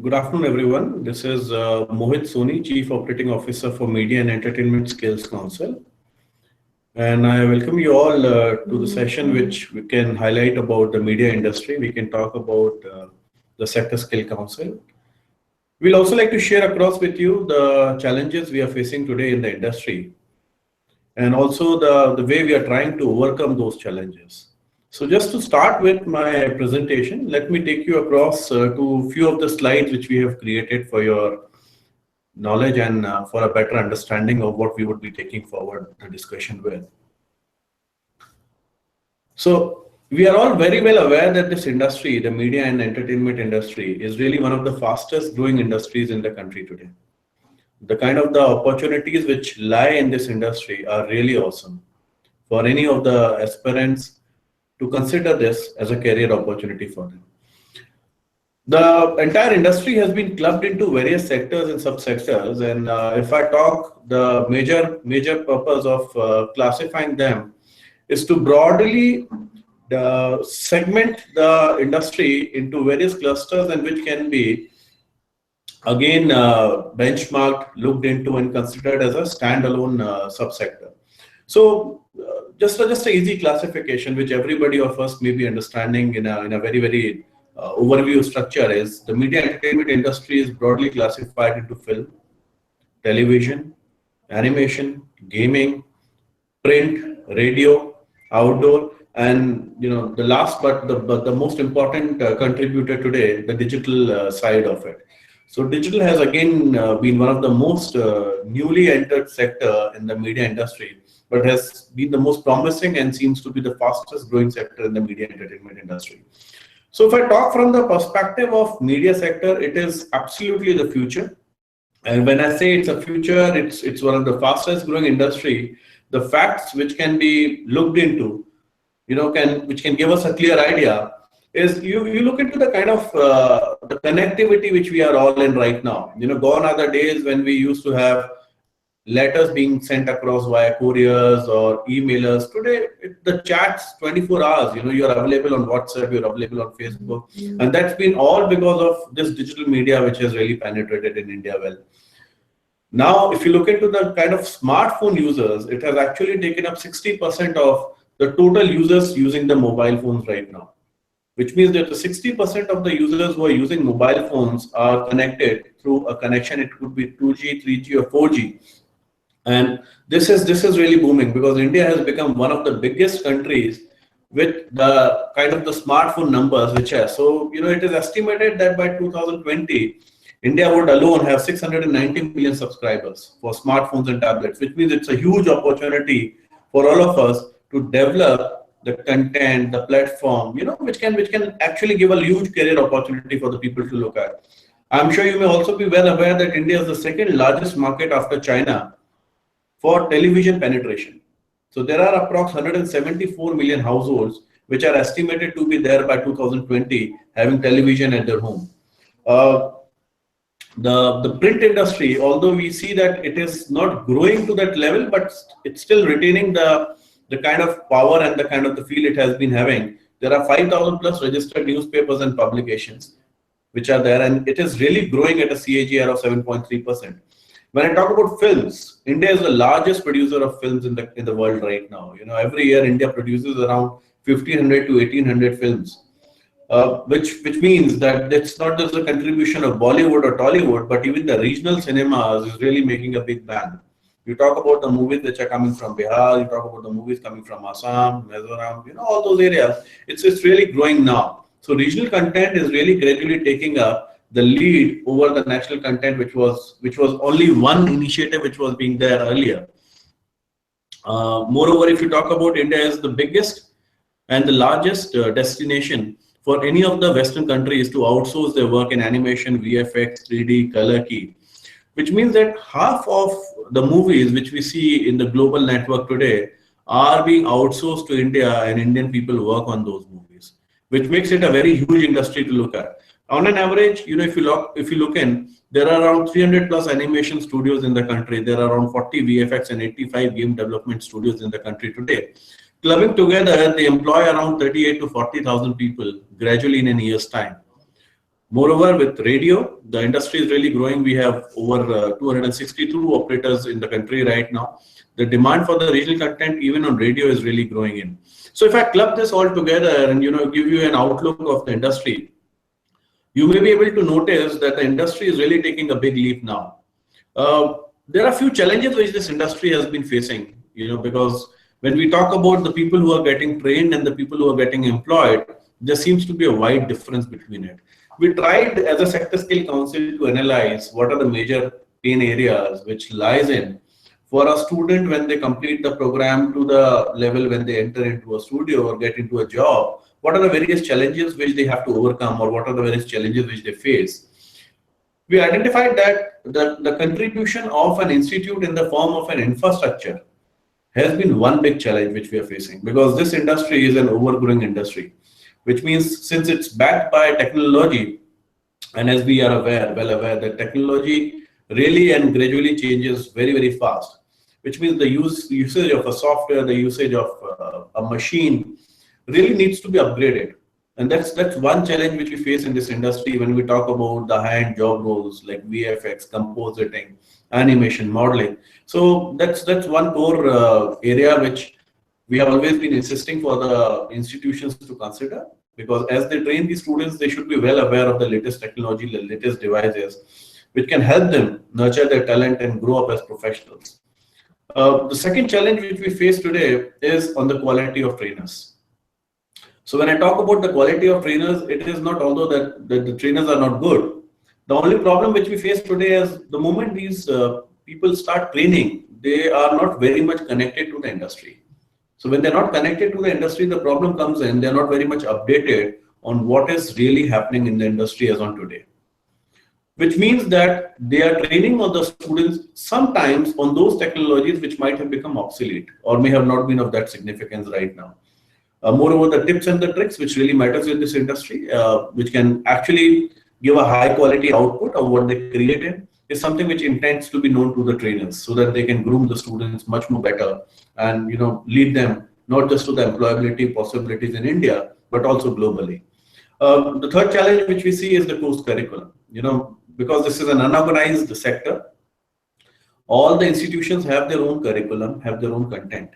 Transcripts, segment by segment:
Good afternoon, everyone. This is Mohit Soni, Chief Operating Officer for Media and Entertainment Skills Council. And I welcome you all to the session which we can highlight about the media industry. We can talk about the Sector Skill Council. We'll also like to share across with you the challenges we are facing today in the industry and also the way we are trying to overcome those challenges. So just to start with my presentation, let me take you across to a few of the slides which we have created for your knowledge and for a better understanding of what we would be taking forward the discussion with. So we are all very well aware that this industry, the media and entertainment industry, is really one of the fastest growing industries in the country today. The kind of the opportunities which lie in this industry are really awesome for any of the aspirants to consider this as a career opportunity for them. The entire industry has been clubbed into various sectors and subsectors, and if I talk, the major purpose of classifying them is to broadly segment the industry into various clusters and which can be again benchmarked, looked into, and considered as a standalone subsector. So just an easy classification which everybody of us may be understanding in a very overview structure is the media entertainment industry is broadly classified into film, television, animation, gaming, print, radio, outdoor, and the last but the most important contributor today, the digital side of it. So digital has again been one of the most newly entered sector in the media industry, but has been the most promising and seems to be the fastest growing sector in the media entertainment industry. So if I talk from the perspective of media sector, it is absolutely the future. And when I say it's a future, it's one of the fastest growing industry. The facts which can be looked into, which can give us a clear idea is you look into the kind of the connectivity which we are all in right now. Gone are the days when we used to have letters being sent across via couriers or emailers. Today, the chats 24 hours, you're available on WhatsApp, you're available on Facebook. And that's been all because of this digital media, which has really penetrated in India well. Now, if you look into the kind of smartphone users, it has actually taken up 60% of the total users using the mobile phones right now, which means that the 60% of the users who are using mobile phones are connected through a connection. It could be 2G, 3G, or 4G. And this is really booming because India has become one of the biggest countries with the kind of the smartphone numbers which has. So, it is estimated that by 2020, India would alone have 690 million subscribers for smartphones and tablets, which means it's a huge opportunity for all of us to develop the content, the platform, which can actually give a huge career opportunity for the people to look at. I'm sure you may also be well aware that India is the second largest market after China for television penetration. So there are approximately 174 million households which are estimated to be there by 2020 having television at their home. The print industry, although we see that it is not growing to that level, but it's still retaining the kind of power and the kind of the feel it has been having. There are 5,000 plus registered newspapers and publications which are there, and it is really growing at a CAGR of 7.3%. When I talk about films, India is the largest producer of films in the world right now. Every year India produces around 1,500 to 1,800 films, which means that it's not just a contribution of Bollywood or Tollywood, but even the regional cinemas is really making a big bang. You talk about the movies which are coming from Bihar, you talk about the movies coming from Assam, Mizoram, all those areas. It's really growing now. So regional content is really gradually taking up the lead over the national content, which was only one initiative which was being there earlier. Moreover, if you talk about India is the biggest and the largest destination for any of the Western countries to outsource their work in animation, VFX, 3D, color key, which means that half of the movies which we see in the global network today are being outsourced to India, and Indian people work on those movies, which makes it a very huge industry to look at. On an average, if you look in, there are around 300 plus animation studios in the country. There are around 40 VFX and 85 game development studios in the country today. Clubbing together, they employ around 38 to 40,000 people gradually in a year's time. Moreover, with radio, the industry is really growing. We have over 262 operators in the country right now. The demand for the regional content, even on radio, is really growing in. So if I club this all together and give you an outlook of the industry, you may be able to notice that the industry is really taking a big leap now. There are a few challenges which this industry has been facing, because when we talk about the people who are getting trained and the people who are getting employed, there seems to be a wide difference between it. We tried as a sector scale council to analyze what are the major pain areas which lies in for a student when they complete the program to the level when they enter into a studio or get into a job. What are the various challenges which they have to overcome, or what are the various challenges which they face? We identified that the contribution of an institute in the form of an infrastructure has been one big challenge which we are facing, because this industry is an overgrowing industry, which means since it's backed by technology, and as we are well aware that technology really and gradually changes very, very fast, which means the usage of a software, the usage of a machine really needs to be upgraded. And that's one challenge which we face in this industry when we talk about the high-end job roles like VFX, compositing, animation, modeling. So that's one core area which we have always been insisting for the institutions to consider, because as they train these students, they should be well aware of the latest technology, the latest devices, which can help them nurture their talent and grow up as professionals. The second challenge which we face today is on the quality of trainers. So when I talk about the quality of trainers, it is not although that the trainers are not good. The only problem which we face today is the moment these people start training, they are not very much connected to the industry. So when they're not connected to the industry, the problem comes in, they're not very much updated on what is really happening in the industry as on today. Which means that they are training on the students sometimes on those technologies which might have become obsolete or may have not been of that significance right now. Moreover, the tips and the tricks which really matters in this industry, which can actually give a high quality output of what they created, is something which intends to be known to the trainers so that they can groom the students much more better and lead them not just to the employability possibilities in India but also globally. The third challenge which we see is the course curriculum. Because this is an unorganized sector, all the institutions have their own curriculum, have their own content,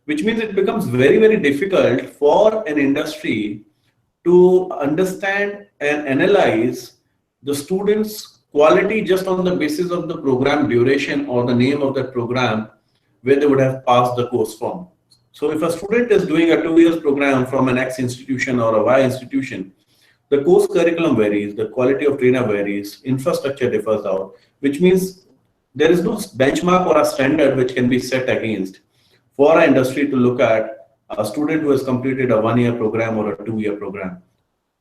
which means it becomes very, very difficult for an industry to understand and analyze the students' quality just on the basis of the program duration or the name of that program where they would have passed the course from. So if a student is doing a 2 years program from an X institution or a Y institution, the course curriculum varies, the quality of trainer varies, infrastructure differs out, which means there is no benchmark or a standard which can be set against for our industry to look at a student who has completed a 1 year program or a 2 year program.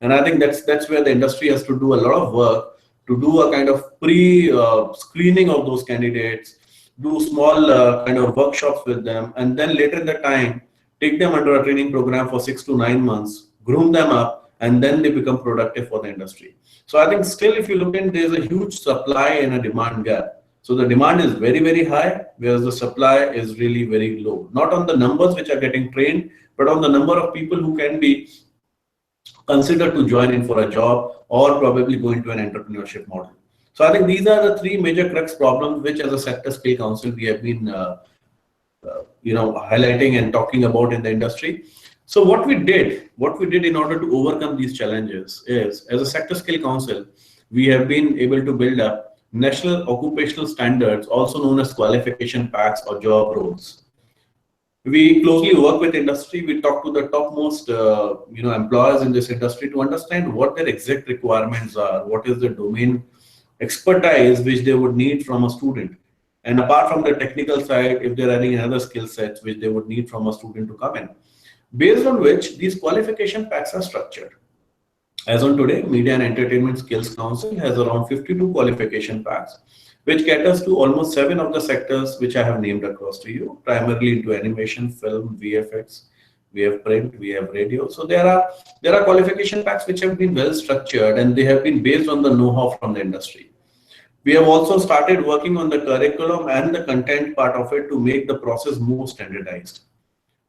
And I think that's where the industry has to do a lot of work to do a kind of pre-screening of those candidates, do small kind of workshops with them, and then later in the time, take them under a training program for 6 to 9 months, groom them up, and then they become productive for the industry. So I think still, if you look in, there's a huge supply and a demand gap. So the demand is very, very high, whereas the supply is really very low. Not on the numbers which are getting trained, but on the number of people who can be considered to join in for a job or probably go into an entrepreneurship model. So I think these are the three major crux problems which as a sector scale council we have been highlighting and talking about in the industry. So what we did in order to overcome these challenges is, as a sector scale council, we have been able to build up national occupational standards, also known as qualification packs or job roles. We closely work with industry. We talk to the topmost employers in this industry to understand what their exact requirements are, what is the domain expertise which they would need from a student. And apart from the technical side, if there are any other skill sets which they would need from a student to come in, based on which these qualification packs are structured. As on today, Media and Entertainment Skills Council has around 52 qualification packs, which caters to almost 7 of the sectors which I have named across to you, primarily into animation, film, VFX, we have print, we have radio. So there are qualification packs which have been well structured and they have been based on the know-how from the industry. We have also started working on the curriculum and the content part of it to make the process more standardized,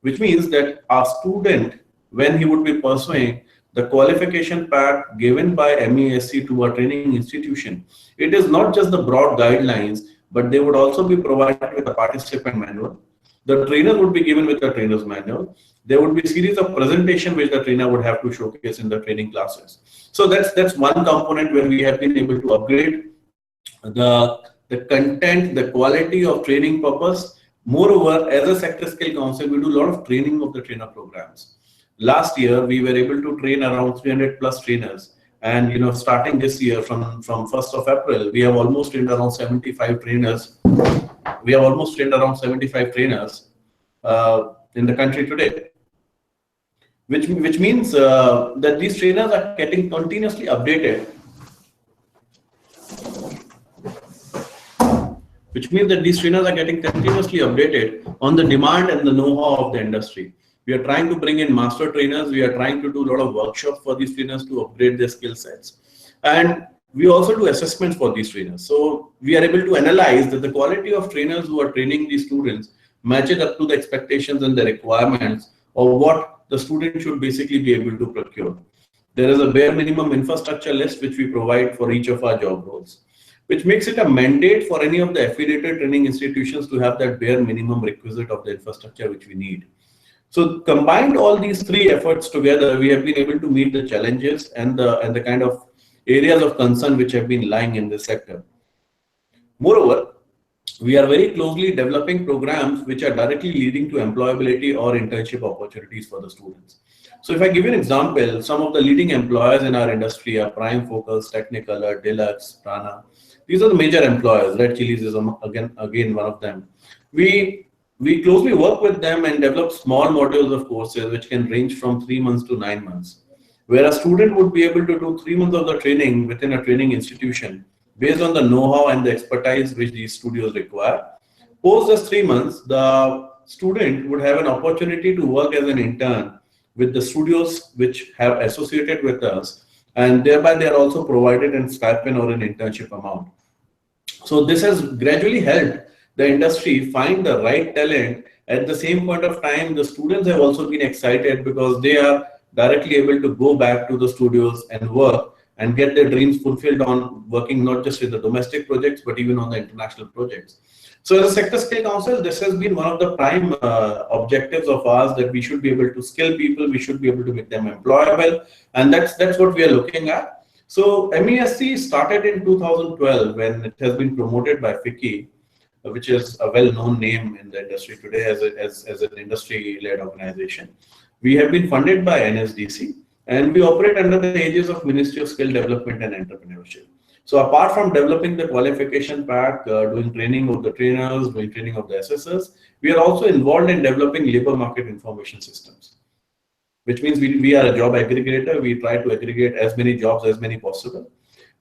which means that our student, when he would be pursuing the qualification pack given by MESC to a training institution, it is not just the broad guidelines, but they would also be provided with a participant manual. The trainer would be given with the trainer's manual. There would be a series of presentation which the trainer would have to showcase in the training classes. So that's one component where we have been able to upgrade the content, the quality of training purpose. Moreover, as a sector scale council, we do a lot of training of the trainer programs. Last year, we were able to train around 300 plus trainers. And starting this year from 1st of April, we have almost trained around 75 trainers. We have almost trained around 75 trainers in the country today, which means that these trainers are getting continuously updated. Which means that these trainers are getting continuously updated on the demand and the know-how of the industry. We are trying to bring in master trainers. We are trying to do a lot of workshops for these trainers to upgrade their skill sets. And we also do assessments for these trainers. So we are able to analyze that the quality of trainers who are training these students matches up to the expectations and the requirements of what the student should basically be able to procure. There is a bare minimum infrastructure list which we provide for each of our job roles, which makes it a mandate for any of the affiliated training institutions to have that bare minimum requisite of the infrastructure which we need. So combined all these three efforts together, we have been able to meet the challenges and the kind of areas of concern which have been lying in this sector. Moreover, we are very closely developing programs which are directly leading to employability or internship opportunities for the students. So if I give you an example, some of the leading employers in our industry are Prime Focus, Technicolor, Deluxe, Prana. These are the major employers. Red Chillies is again one of them. We closely work with them and develop small modules of courses which can range from 3 months to 9 months, where a student would be able to do 3 months of the training within a training institution based on the know-how and the expertise which these studios require. Post those 3 months, the student would have an opportunity to work as an intern with the studios which have associated with us, and thereby they are also provided in stipend or an internship amount. So this has gradually helped the industry find the right talent. At the same point of time, the students have also been excited because they are directly able to go back to the studios and work and get their dreams fulfilled on working not just with the domestic projects, but even on the international projects. So as a sector scale council, this has been one of the prime objectives of ours, that we should be able to skill people, we should be able to make them employable, and that's what we are looking at. So MESC started in 2012 when it has been promoted by FICCI, which is a well-known name in the industry today as an industry-led organization. We have been funded by NSDC, and we operate under the aegis of Ministry of Skill Development and Entrepreneurship. So apart from developing the qualification pack, doing training of the trainers, doing training of the assessors, we are also involved in developing labor market information systems, which means we are a job aggregator. We try to aggregate as many jobs as many possible,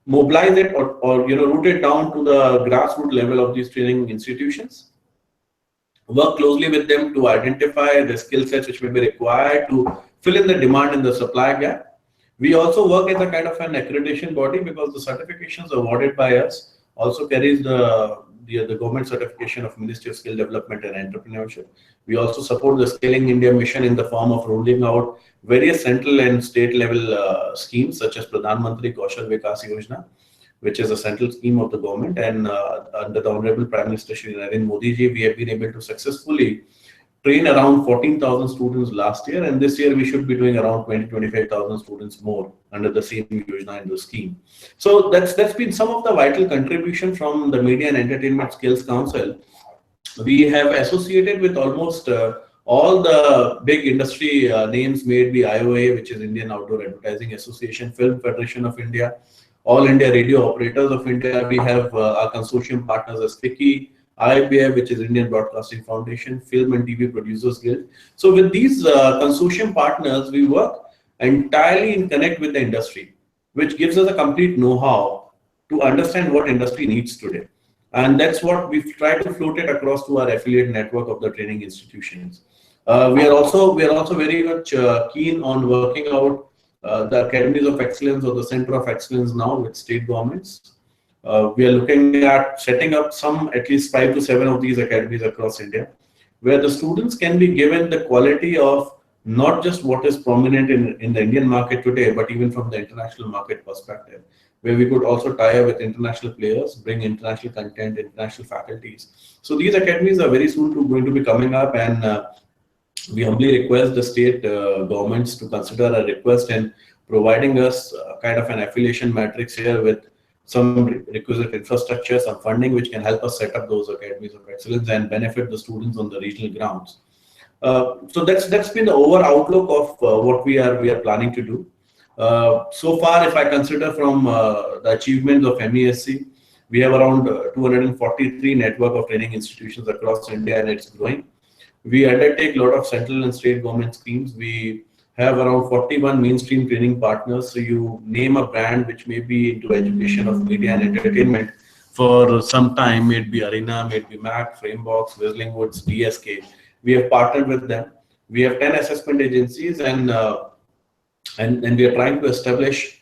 mobilize it or route it down to the grassroots level of these training institutions, work closely with them to identify the skill sets which may be required to fill in the demand and the supply gap. We also work as a kind of an accreditation body because the certifications awarded by us also carries the government certification of Ministry of Skill Development and Entrepreneurship. We also support the Scaling India mission in the form of rolling out various central and state level schemes such as Pradhan Mantri Kaushal Vikas Yojana, which is a central scheme of the government, and under the Honorable Prime Minister Shri Narendra Modi ji, we have been able to successfully train around 14,000 students last year, and this year we should be doing around 25,000 students more under the same Yojana and the scheme. So that's been some of the vital contribution from the Media and Entertainment Skills Council. We have associated with almost all the big industry names, made by IOA, which is Indian Outdoor Advertising Association, Film Federation of India, All India Radio Operators of India. We have our consortium partners as FICCI, IBF, which is Indian Broadcasting Foundation, Film and TV Producers Guild. So with these consortium partners, we work entirely in connect with the industry, which gives us a complete know-how to understand what industry needs today. And that's what we've tried to float it across to our affiliate network of the training institutions. We are also very much keen on working out the academies of excellence or the center of excellence now with state governments. We are looking at setting up at least 5 to 7 of these academies across India, where the students can be given the quality of not just what is prominent in the Indian market today, but even from the international market perspective, where we could also tie up with international players, bring international content, international faculties. So these academies are very soon going to be coming up, and we humbly request the state governments to consider a request and providing us kind of an affiliation matrix here with some requisite infrastructure, some funding, which can help us set up those academies of excellence and benefit the students on the regional grounds. So that's been the over outlook of what we are planning to do. So far, if I consider from the achievements of MESC, we have around 243 network of training institutions across India, and it's growing. We undertake a lot of central and state government schemes. We have around 41 mainstream training partners. So you name a brand which may be into education of media and entertainment for some time, may it be Arena, may it be Mac, Framebox, Whistling Woods, DSK. We have partnered with them. We have 10 assessment agencies, and we are trying to establish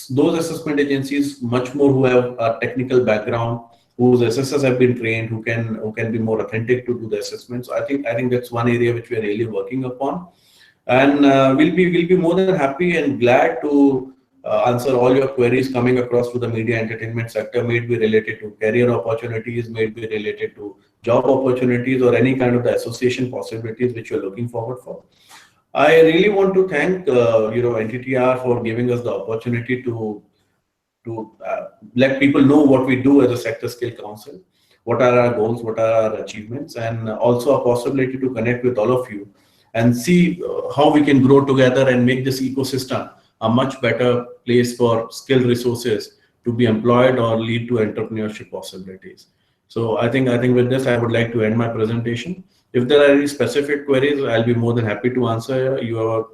those assessment agencies much more who have a technical background, whose assessors have been trained, who can be more authentic to do the assessment. So I think that's one area which we are really working upon, and we'll be more than happy and glad to answer all your queries coming across to the media entertainment sector, may it be related to career opportunities, may it be related to job opportunities, or any kind of the association possibilities which you're looking forward for. I really want to thank NTTR for giving us the opportunity to let people know what we do as a sector skill council, what are our goals, what are our achievements, and also a possibility to connect with all of you and see how we can grow together and make this ecosystem a much better place for skilled resources to be employed or lead to entrepreneurship possibilities. So I think with this I would like to end my presentation. If there are any specific queries, I'll be more than happy to answer. You're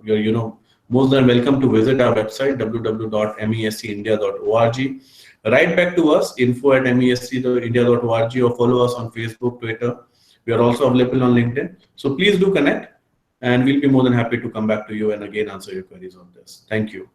most than welcome to visit our website www.mescindia.org. Write back to us info@mescindia.org, or follow us on Facebook, Twitter. We are also available on LinkedIn. So please do connect, and we'll be more than happy to come back to you and again answer your queries on this. Thank you.